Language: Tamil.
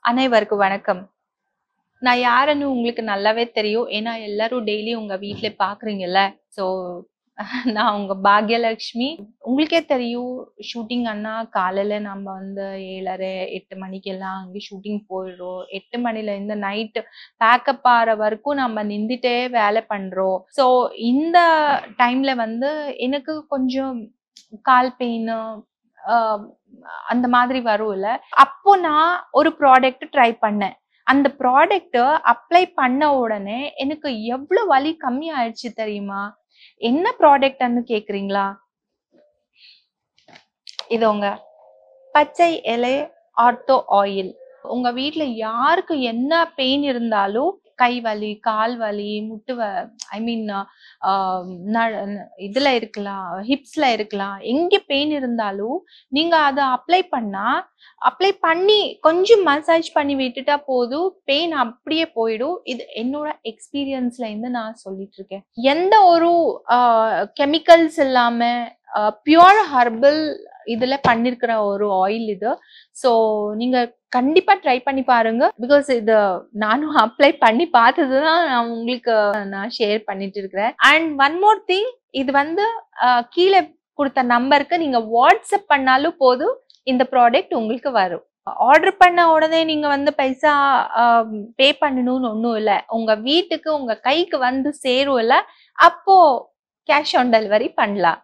அனைவருக்கும் வணக்கம். நான் யாருன்னு உங்களுக்கு நல்லாவே தெரியும். ஏன்னா எல்லாரும் டெய்லி உங்க வீட்ல பார்க்குறீங்கல்ல. ஸோ நான் உங்க பாக்யலட்சுமி. உங்களுக்கே தெரியும் ஷூட்டிங் அண்ணா காலையில நம்ம வந்து 7:30, 8 மணிக்கெல்லாம் அங்கே ஷூட்டிங் போயிடுறோம். 8 மணிலேருந்து நைட்டு பேக்கப் ஆற வரைக்கும் நம்ம நின்னுட்டே வேலை பண்றோம். ஸோ இந்த டைம்ல வந்து எனக்கு கொஞ்சம் கால் பெயினு அ அந்த மாதிரி வரும்ல. அப்போ நான் ஒரு ப்ராடக்ட் ட்ரை பண்ணேன். அந்த ப்ராடக்ட்ட அப்ளை பண்ண உடனே எனக்கு எவ்ளோ வலி கம்மி ஆயிடுச்சு தெரியுமா? என்ன ப்ராடக்ட்ன்னு கேட்கிறீங்களா? இதோங்க. பச்சை இலை ஆர்த்தோ ஆயில். உங்க வீட்ல யாருக்கு என்ன பெயின் இருந்தாலும், கை வலி, கால் வலி, முட்டு ஐ மீன் அ ந இதுல இருக்கலாம், ஹிப்ஸ்ல இருக்கலாம். எங்க பெயின் இருந்தாலும், நீங்க அத அப்ளை பண்ணி கொஞ்சம் மசாஜ் பண்ணி விட்டுட்டா போதும். பெயின் அப்படியே போயிடும். இது என்னோட எக்ஸ்பீரியன்ஸ்ல இருந்து நான் சொல்லிட்டு இருக்கேன். எந்த ஒரு அ கெமிக்கல்ஸ் இல்லாம, பியூர் ஹெர்பல் இதுல பண்ணிருக்கிற ஒரு ஆயில் இது. ஸோ நீங்க கண்டிப்பா ட்ரை பண்ணி பாருங்க. பிகாஸ் இது நானும் அப்ளை பண்ணி பார்த்தது தான் நான் உங்களுக்கு ஷேர் பண்ணிட்டு இருக்கிறேன். அண்ட் ஒன் மோர் திங், இது வந்து கீழ குடுத்த நம்பருக்கு நீங்க வாட்ஸ்அப் பண்ணாலும் போதும், இந்த ப்ராடக்ட் உங்களுக்கு வரும். ஆர்டர் பண்ண உடனே நீங்க வந்து பைசா அ பே பண்ணணும்னு ஒண்ணும் இல்ல. உங்க வீட்டுக்கு, உங்க கைக்கு வந்து சேரும்ல, அப்போ கேஷ் ஆன் டெலிவரி பண்ணலாம்.